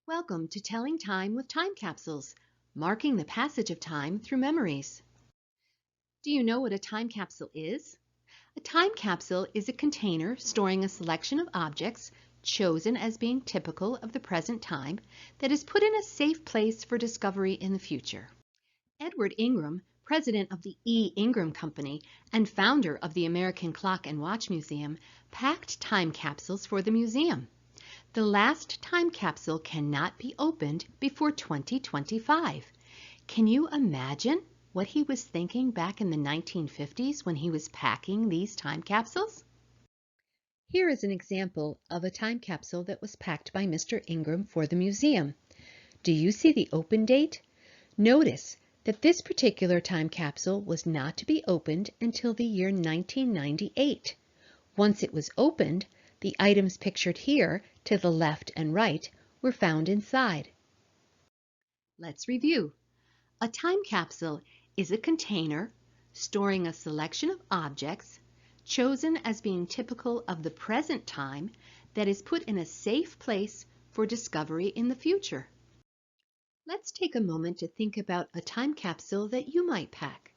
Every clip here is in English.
Welcome to Telling Time with Time Capsules, marking the passage of time through memories. Do you know what a time capsule is? A time capsule is a container storing a selection of objects chosen as being typical of the present time that is put in a safe place for discovery in the future. Edward Ingram, president of the E. Ingram Company and founder of the American Clock and Watch Museum, packed time capsules for the museum. The last time capsule cannot be opened before 2025. Can you imagine what he was thinking back in the 1950s when he was packing these time capsules? Here is an example of a time capsule that was packed by Mr. Ingram for the museum. Do you see the open date? Notice that this particular time capsule was not to be opened until the year 1998. Once it was opened, the items pictured here to the left and right were found inside. Let's review. A time capsule is a container storing a selection of objects chosen as being typical of the present time that is put in a safe place for discovery in the future. Let's take a moment to think about a time capsule that you might pack.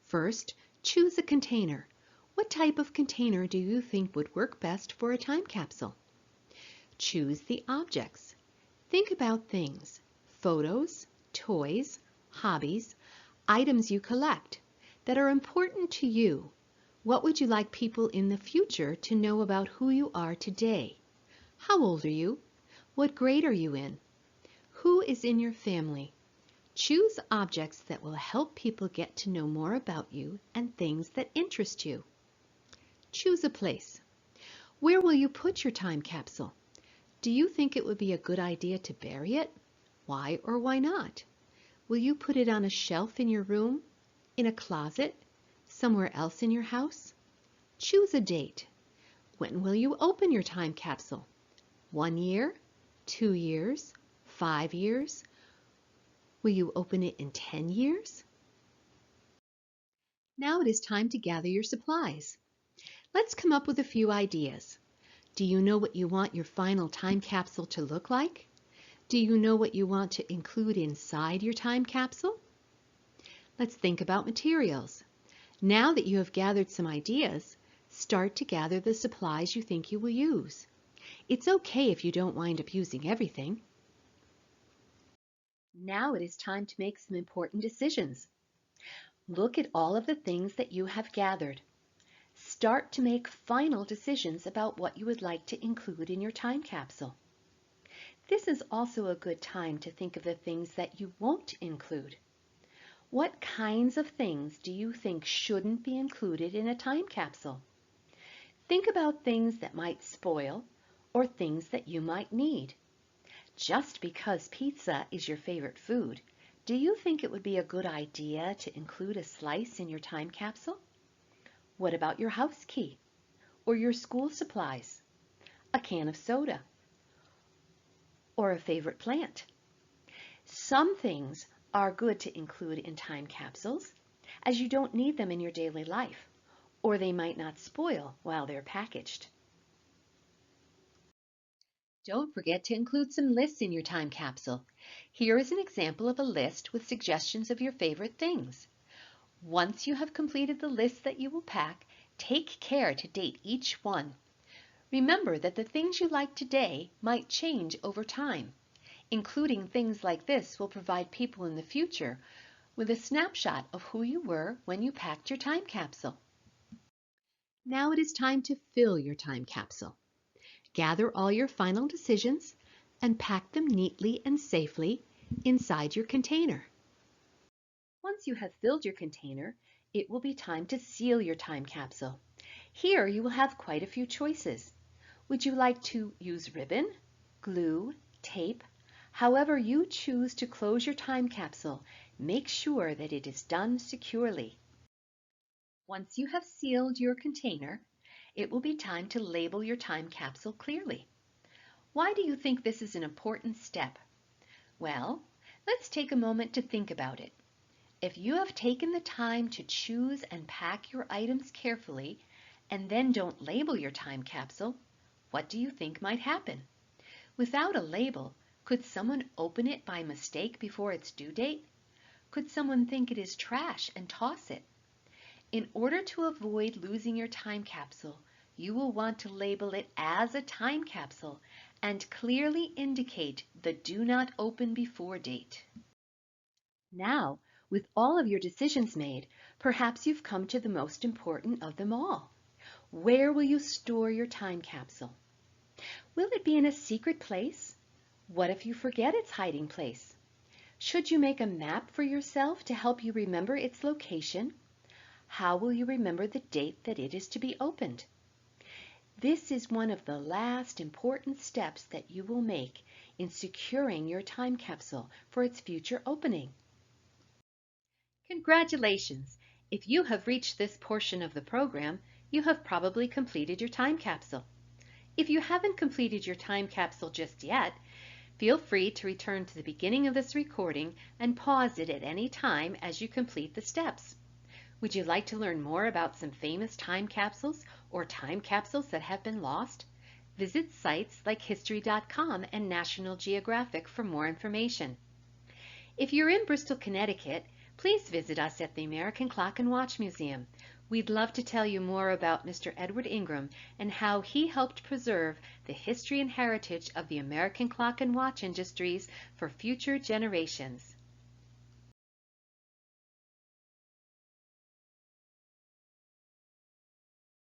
First, choose a container. What type of container do you think would work best for a time capsule? Choose the objects. Think about things, photos, toys, hobbies, items you collect that are important to you. What would you like people in the future to know about who you are today? How old are you? What grade are you in? Who is in your family? Choose objects that will help people get to know more about you and things that interest you. Choose a place. Where will you put your time capsule? Do you think it would be a good idea to bury it? Why or why not? Will you put it on a shelf in your room? In a closet? Somewhere else in your house? Choose a date. When will you open your time capsule? 1 year? 2 years? 5 years? Will you open it in 10 years? Now it is time to gather your supplies. Let's come up with a few ideas. Do you know what you want your final time capsule to look like? Do you know what you want to include inside your time capsule? Let's think about materials. Now that you have gathered some ideas, start to gather the supplies you think you will use. It's okay if you don't wind up using everything. Now it is time to make some important decisions. Look at all of the things that you have gathered. Start to make final decisions about what you would like to include in your time capsule. This is also a good time to think of the things that you won't include. What kinds of things do you think shouldn't be included in a time capsule? Think about things that might spoil or things that you might need. Just because pizza is your favorite food, do you think it would be a good idea to include a slice in your time capsule? What about your house key? Or your school supplies? A can of soda? Or a favorite plant? Some things are good to include in time capsules, as you don't need them in your daily life, or they might not spoil while they're packaged. Don't forget to include some lists in your time capsule. Here is an example of a list with suggestions of your favorite things. Once you have completed the list that you will pack, take care to date each one. Remember that the things you like today might change over time. Including things like this will provide people in the future with a snapshot of who you were when you packed your time capsule. Now it is time to fill your time capsule. Gather all your final decisions and pack them neatly and safely inside your container. Once you have filled your container, it will be time to seal your time capsule. Here you will have quite a few choices. Would you like to use ribbon, glue, tape? However you choose to close your time capsule, make sure that it is done securely. Once you have sealed your container, it will be time to label your time capsule clearly. Why do you think this is an important step? Well, let's take a moment to think about it. If you have taken the time to choose and pack your items carefully and then don't label your time capsule, what do you think might happen? Without a label, Could someone open it by mistake before its due date? Could someone think it is trash and toss it? In order to avoid losing your time capsule, you will want to label it as a time capsule and clearly indicate the do not open before date. Now, with all of your decisions made, perhaps you've come to the most important of them all. Where will you store your time capsule? Will it be in a secret place? What if you forget its hiding place? Should you make a map for yourself to help you remember its location? How will you remember the date that it is to be opened? This is one of the last important steps that you will make in securing your time capsule for its future opening. Congratulations! If you have reached this portion of the program, you have probably completed your time capsule. If you haven't completed your time capsule just yet, feel free to return to the beginning of this recording and pause it at any time as you complete the steps. Would you like to learn more about some famous time capsules or time capsules that have been lost? Visit sites like History.com and National Geographic for more information. If you're in Bristol, Connecticut, please visit us at the American Clock and Watch Museum. We'd love to tell you more about Mr. Edward Ingram and how he helped preserve the history and heritage of the American clock and watch industries for future generations.